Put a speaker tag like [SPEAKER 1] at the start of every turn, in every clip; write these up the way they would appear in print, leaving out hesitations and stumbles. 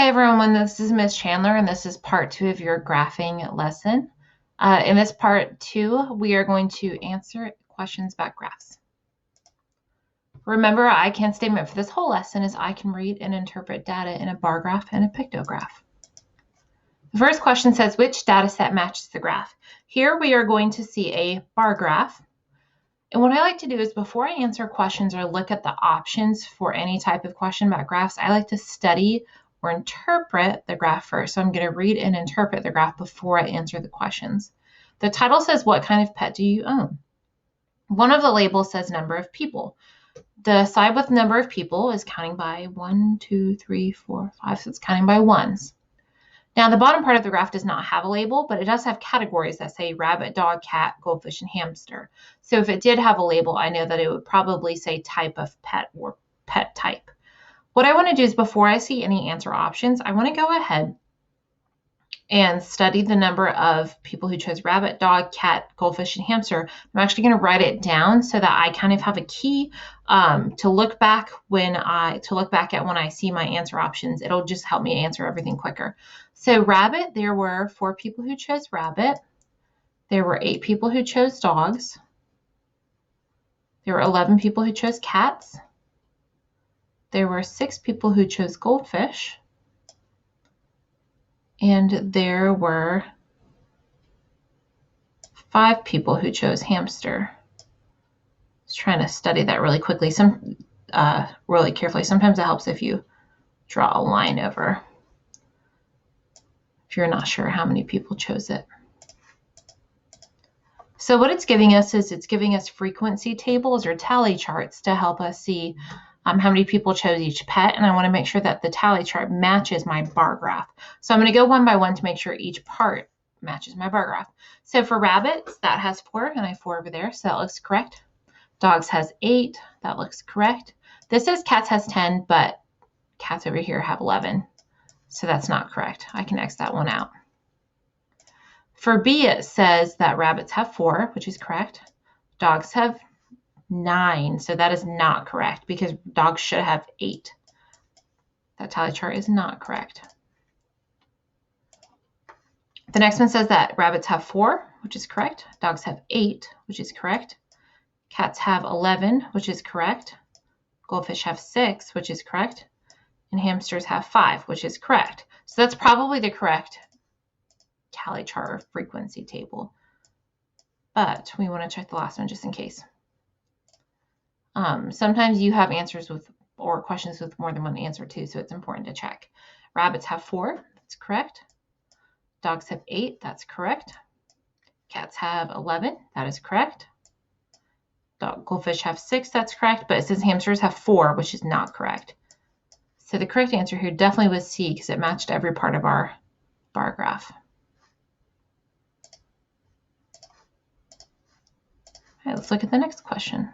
[SPEAKER 1] Hi everyone, this is Miss Chandler and this is part 2 of your graphing lesson. In this part 2, we are going to answer questions about graphs. Remember, our I can statement for this whole lesson is I can read and interpret data in a bar graph and a pictograph. The first question says, which data set matches the graph? Here we are going to see a bar graph. And what I like to do is before I answer questions or look at the options for any type of question about graphs, I like to study or interpret the graph first. So I'm going to read and interpret the graph before I answer the questions. The title says, what kind of pet do you own? One of the labels says number of people. The side with number of people is counting by 1, 2, 3, 4, 5. So it's counting by ones. Now, the bottom part of the graph does not have a label, but it does have categories that say rabbit, dog, cat, goldfish, and hamster. So if it did have a label, I know that it would probably say type of pet or pet type. What I want to do is before I see any answer options, I want to go ahead and study the number of people who chose rabbit, dog, cat, goldfish, and hamster. I'm actually going to write it down so that I kind of have a key to look back at when I see my answer options. It'll just help me answer everything quicker. So rabbit, there were 4 people who chose rabbit. There were 8 people who chose dogs. There were 11 people who chose cats. There were 6 people who chose goldfish. And there were 5 people who chose hamster. I was trying to study that really quickly, really carefully. Sometimes it helps if you draw a line over if you're not sure how many people chose it. So what it's giving us is it's giving us frequency tables or tally charts to help us see how many people chose each pet, and I want to make sure that the tally chart matches my bar graph. So I'm going to go one by one to make sure each part matches my bar graph. So for rabbits, that has 4, and I have 4 over there, so that looks correct. Dogs has 8, that looks correct. This says cats has 10, but cats over here have 11, so that's not correct. I can X that one out. For B, it says that rabbits have 4, which is correct. Dogs have 9, so that is not correct because dogs should have 8. That tally chart is not correct. The next one says that rabbits have 4, which is correct. Dogs have 8, which is correct. Cats have 11, which is correct. Goldfish have 6, which is correct. And hamsters have 5, which is correct. So that's probably the correct tally chart or frequency table. But we want to check the last one just in case. Sometimes you have answers or questions with more than one answer too, so it's important to check. Rabbits have 4, that's correct. Dogs have 8, that's correct. Cats have 11, that is correct. Goldfish have 6, that's correct, but it says hamsters have 4, which is not correct. So the correct answer here definitely was C because it matched every part of our bar graph. All right, let's look at the next question.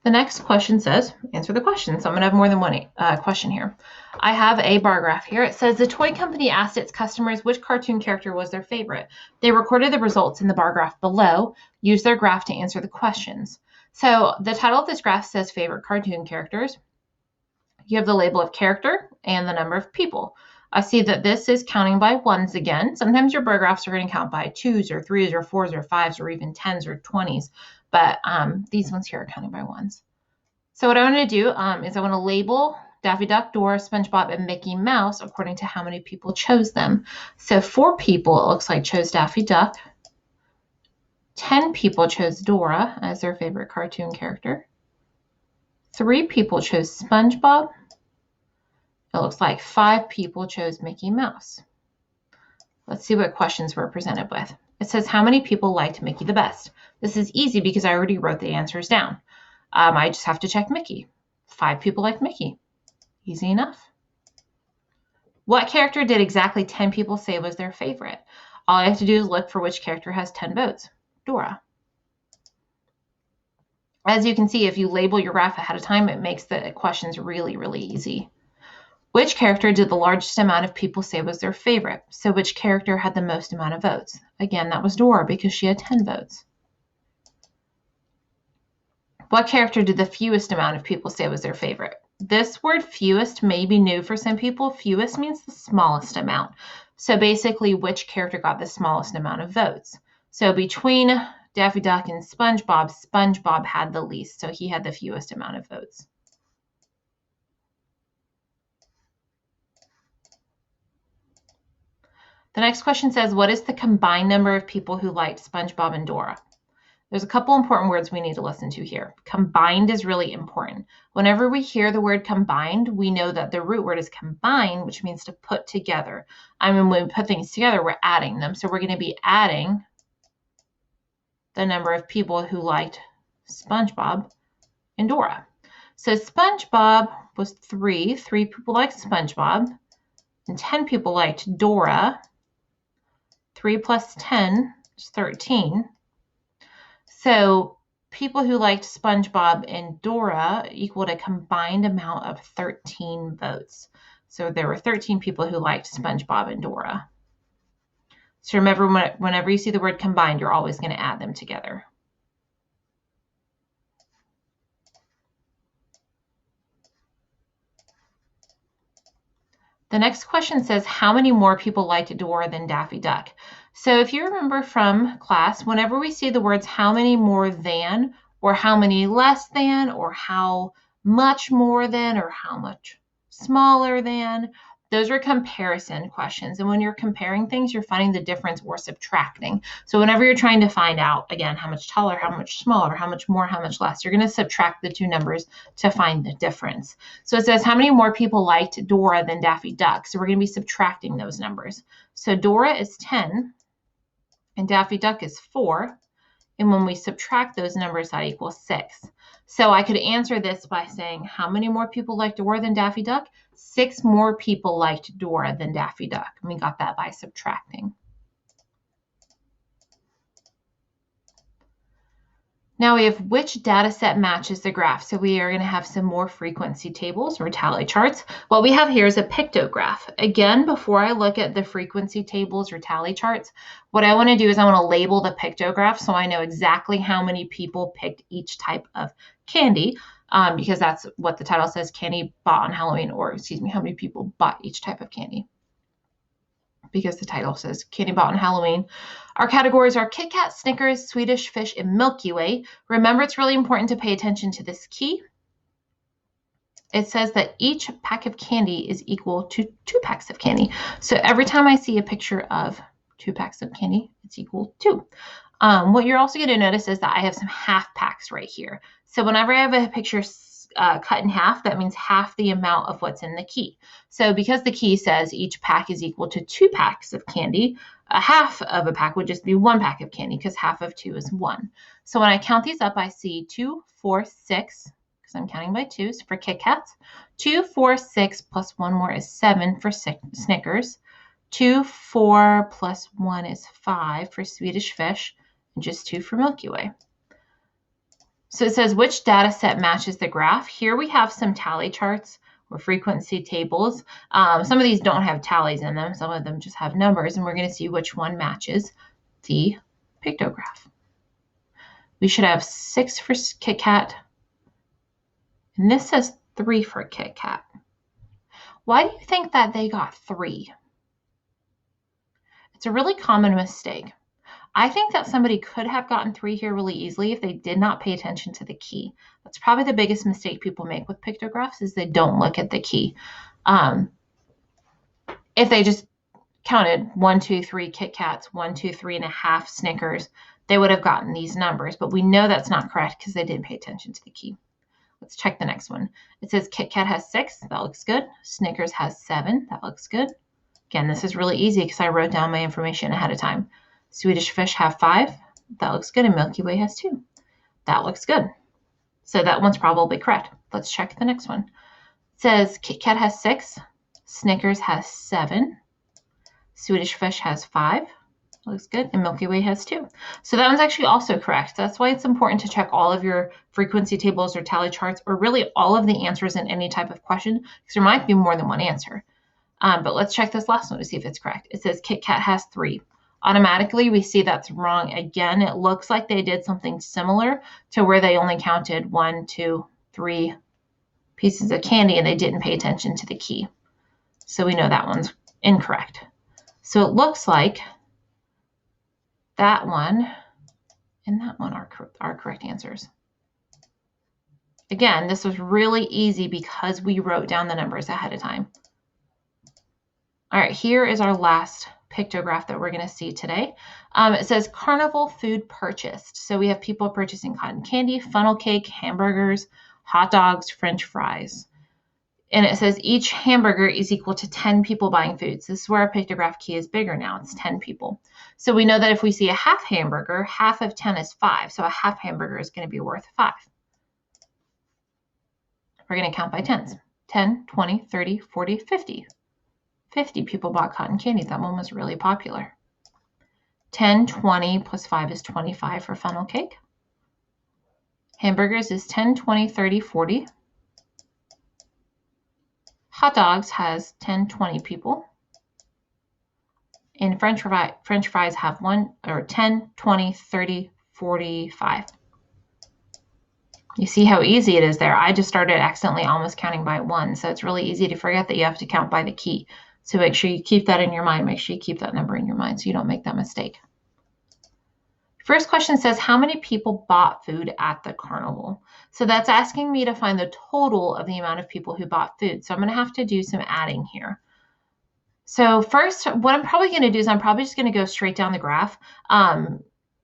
[SPEAKER 1] The next question says, answer the question. So I'm going to have more than one question here. I have a bar graph here. It says the toy company asked its customers which cartoon character was their favorite. They recorded the results in the bar graph below. Use their graph to answer the questions. So the title of this graph says favorite cartoon characters. You have the label of character and the number of people. I see that this is counting by ones again. Sometimes your bar graphs are going to count by 2s or 3s or 4s or 5s or even 10s or 20s. But these ones here are counting by ones. So what I want to do is I want to label Daffy Duck, Dora, SpongeBob, and Mickey Mouse according to how many people chose them. So 4 people, it looks like, chose Daffy Duck. 10 people chose Dora as their favorite cartoon character. 3 people chose SpongeBob. It looks like 5 people chose Mickey Mouse. Let's see what questions we're presented with. It says, how many people liked Mickey the best? This is easy because I already wrote the answers down. I just have to check Mickey. 5 people liked Mickey. Easy enough. What character did exactly 10 people say was their favorite? All I have to do is look for which character has 10 votes. Dora. As you can see, if you label your graph ahead of time, it makes the questions really, really easy. Which character did the largest amount of people say was their favorite? So which character had the most amount of votes? Again, that was Dora because she had 10 votes. What character did the fewest amount of people say was their favorite? This word fewest may be new for some people. Fewest means the smallest amount. So basically, which character got the smallest amount of votes? So between Daffy Duck and SpongeBob, SpongeBob had the least, so he had the fewest amount of votes. The next question says, what is the combined number of people who liked SpongeBob and Dora? There's a couple important words we need to listen to here. Combined is really important. Whenever we hear the word combined, we know that the root word is combine, which means to put together. I mean, when we put things together, we're adding them. So we're going to be adding the number of people who liked SpongeBob and Dora. So SpongeBob was 3. 3 people liked SpongeBob, and 10 people liked Dora. 3 plus 10 is 13. So people who liked SpongeBob and Dora equaled a combined amount of 13 votes. So there were 13 people who liked SpongeBob and Dora. So remember, whenever you see the word combined, you're always going to add them together. The next question says, how many more people liked Dora than Daffy Duck? So if you remember from class, whenever we see the words how many more than, or how many less than, or how much more than, or how much smaller than, those are comparison questions. And when you're comparing things, you're finding the difference or subtracting. So whenever you're trying to find out, again, how much taller, how much smaller, how much more, how much less, you're going to subtract the two numbers to find the difference. So it says how many more people liked Dora than Daffy Duck. So we're going to be subtracting those numbers. So Dora is 10 and Daffy Duck is 4. And when we subtract those numbers, that equals 6. So I could answer this by saying, how many more people liked Dora than Daffy Duck? 6 more people liked Dora than Daffy Duck. And we got that by subtracting. Now we have which data set matches the graph. So we are going to have some more frequency tables or tally charts. What we have here is a pictograph. Again, before I look at the frequency tables or tally charts, what I want to do is I want to label the pictograph so I know exactly how many people picked each type of candy, because that's what the title says, candy bought on Halloween, or excuse me, how many people bought each type of candy, because the title says candy bought on Halloween. Our categories are Kit Kat, Snickers, Swedish Fish, and Milky Way. Remember, it's really important to pay attention to this key. It says that each pack of candy is equal to 2 packs of candy. So every time I see a picture of 2 packs of candy, it's equal to 2. What you're also going to notice is that I have some half packs right here. So whenever I have a picture cut in half, that means half the amount of what's in the key. So because the key says each pack is equal to 2 packs of candy, a half of a pack would just be 1 pack of candy, because half of 2 is 1. So when I count these up, I see 2, 4, 6, because I'm counting by 2s for Kit Kats. 2, 4, 6 plus 1 more is 7 for Snickers. 2, 4 plus 1 is 5 for Swedish Fish, and just 2 for Milky Way. So it says which data set matches the graph. Here we have some tally charts or frequency tables. Some of these don't have tallies in them. Some of them just have numbers, and we're going to see which one matches the pictograph. We should have 6 for Kit Kat, and this says 3 for Kit Kat. Why do you think that they got 3? It's a really common mistake. I think that somebody could have gotten 3 here really easily if they did not pay attention to the key. That's probably the biggest mistake people make with pictographs, is they don't look at the key. If they just counted 1, 2, 3 Kit Kats, 1, 2, 3.5 Snickers, they would have gotten these numbers. But we know that's not correct because they didn't pay attention to the key. Let's check the next one. It says Kit Kat has 6. That looks good. Snickers has 7. That looks good. Again, this is really easy because I wrote down my information ahead of time. Swedish Fish have 5. That looks good. And Milky Way has 2. That looks good. So that one's probably correct. Let's check the next one. It says Kit Kat has 6. Snickers has 7. Swedish Fish has 5. Looks good. And Milky Way has 2. So that one's actually also correct. That's why it's important to check all of your frequency tables or tally charts, or really all of the answers in any type of question, because there might be more than one answer. But let's check this last one to see if it's correct. It says Kit Kat has 3. Automatically, we see that's wrong again. It looks like they did something similar to where they only counted 1, 2, 3 pieces of candy and they didn't pay attention to the key. So we know that one's incorrect. So it looks like that one and that one are correct answers. Again, this was really easy because we wrote down the numbers ahead of time. All right, here is our last pictograph that we're going to see today. It says carnival food purchased. So we have people purchasing cotton candy, funnel cake, hamburgers, hot dogs, French fries. And it says each hamburger is equal to 10 people buying food. So this is where our pictograph key is bigger now. It's 10 people. So we know that if we see a half hamburger, half of 10 is 5. So a half hamburger is going to be worth 5. We're going to count by tens. 10, 20, 30, 40, 50. 50 people bought cotton candy. That one was really popular. 10, 20 plus 5 is 25 for funnel cake. Hamburgers is 10, 20, 30, 40. Hot dogs has 10, 20 people. And French fries have 10, 20, 30, 45. You see how easy it is there. I just started accidentally almost counting by 1. So it's really easy to forget that you have to count by the key. So make sure you keep that in your mind. Make sure you keep that number in your mind so you don't make that mistake. First question says, how many people bought food at the carnival? So that's asking me to find the total of the amount of people who bought food. So I'm going to have to do some adding here. So first, what I'm probably going to do is I'm probably just going to go straight down the graph.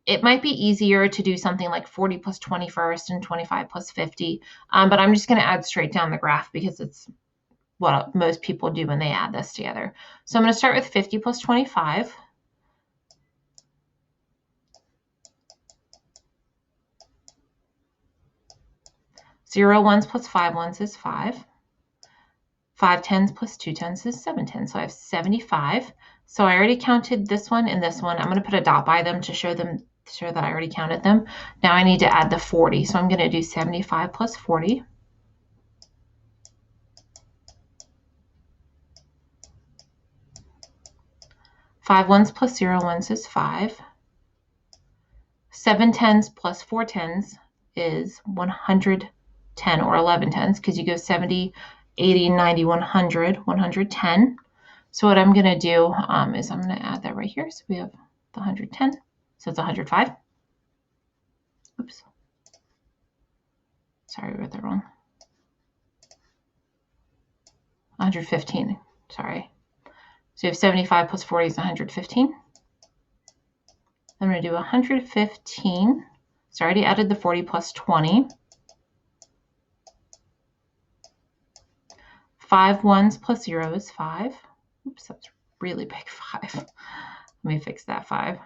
[SPEAKER 1] It might be easier to do something like 40 plus 20 first and 25 plus 50. But I'm just going to add straight down the graph because it's what most people do when they add this together. So I'm going to start with 50 plus 25. Zero ones plus 5 ones is 5. 5 tens plus 2 tens is 7 tens. So I have 75. So I already counted this one and this one. I'm going to put a dot by them to show that I already counted them. Now I need to add the 40. So I'm going to do 75 plus 40. Five ones plus 0 ones is 5. 7 tens plus 4 tens is 110 or 11 tens because you go 70, 80, 90, 100, 110. So what I'm going to do is I'm going to add that right here. So we have the 110. So it's 105. Oops. Sorry, we wrote that wrong. 115. Sorry. So you have 75 plus 40 is 115. I'm going to do 115. So I already added the 40 plus 20. 5 ones plus 0 is 5. Oops, that's really big 5. Let me fix that 5.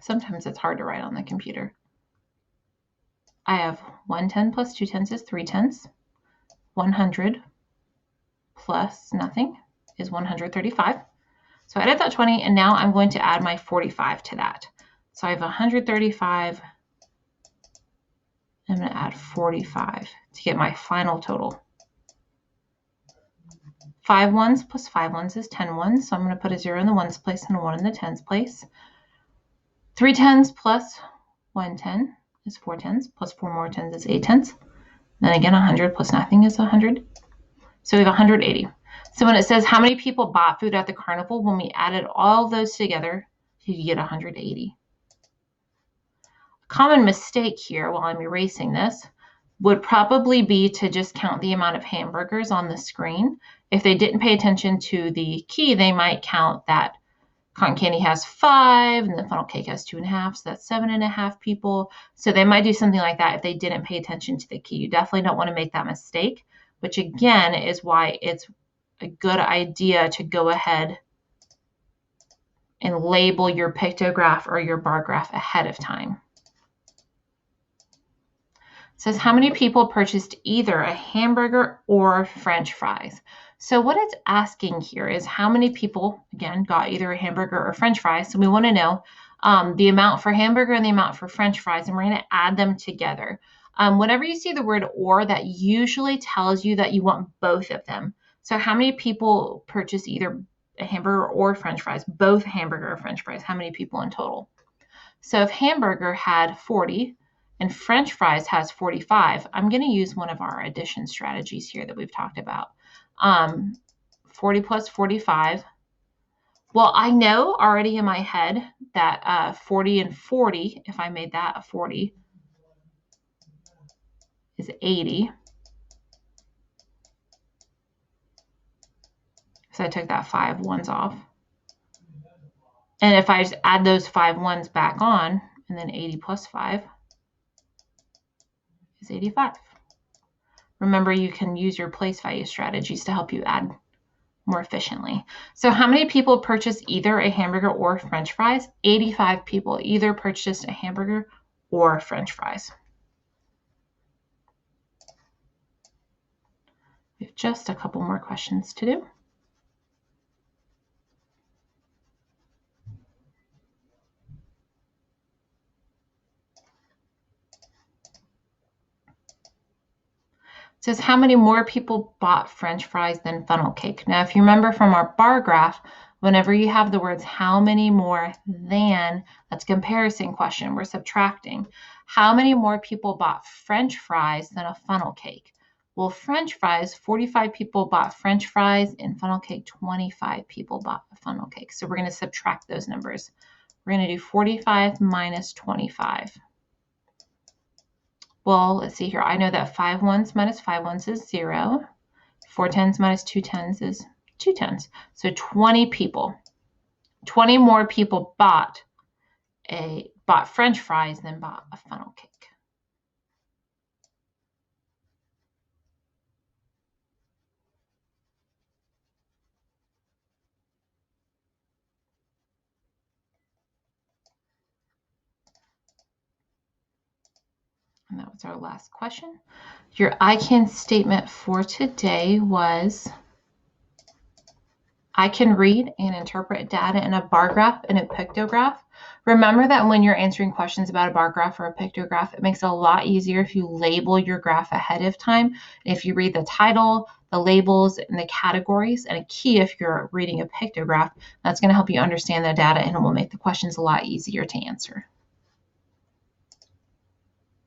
[SPEAKER 1] Sometimes it's hard to write on the computer. I have 110 plus 2 tens is 3 tens. 100 plus nothing is 135. So I added that 20, and now I'm going to add my 45 to that. So I have 135. I'm going to add 45 to get my final total. 5 ones plus 5 ones is 10 ones. So I'm going to put a 0 in the ones place and a 1 in the tens place. 3 tens plus 1 10 is 4 tens, plus 4 more tens is 8 tens. Then again, 100 plus nothing is 100. So we have 180. So when it says how many people bought food at the carnival, when we added all those together, you get 180. A common mistake here while I'm erasing this would probably be to just count the amount of hamburgers on the screen. If they didn't pay attention to the key, they might count that cotton candy has 5 and the funnel cake has 2.5, so that's 7.5 people. So they might do something like that if they didn't pay attention to the key. You definitely don't want to make that mistake, which again is why it's a good idea to go ahead and label your pictograph or your bar graph ahead of time. It says how many people purchased either a hamburger or French fries. So what it's asking here is how many people, again, got either a hamburger or French fries. So we want to know the amount for hamburger and the amount for French fries, and we're going to add them together. Whenever you see the word or, that usually tells you that you want both of them. So how many people purchased either a hamburger or French fries, both hamburger or French fries? How many people in total? So if hamburger had 40 and French fries has 45, I'm going to use one of our addition strategies here that we've talked about. 40 plus 45. Well, I know already in my head that 40 and 40, if I made that a 40, is 80. So I took that 5 ones off. And if I just add those 5 ones back on, and then 80 plus 5 is 85. Remember, you can use your place value strategies to help you add more efficiently. So how many people purchased either a hamburger or French fries? 85 people either purchased a hamburger or French fries. We have just a couple more questions to do. It says how many more people bought French fries than funnel cake. Now, if you remember from our bar graph, whenever you have the words how many more than, that's a comparison question. We're subtracting. How many more people bought French fries than a funnel cake? Well, French fries, 45 people bought French fries, and funnel cake, 25 people bought a funnel cake. So we're going to subtract those numbers. We're going to do 45 minus 25. Well, let's see here. I know that 5 ones minus 5 ones is 0. 4 tens minus 2 tens is 2 tens. So 20 people. 20 more people bought French fries than bought a funnel cake. And that was our last question. Your I can statement for today was, I can read and interpret data in a bar graph and a pictograph. Remember that when you're answering questions about a bar graph or a pictograph, it makes it a lot easier if you label your graph ahead of time. If you read the title, the labels, and the categories, and a key if you're reading a pictograph, that's going to help you understand the data and it will make the questions a lot easier to answer.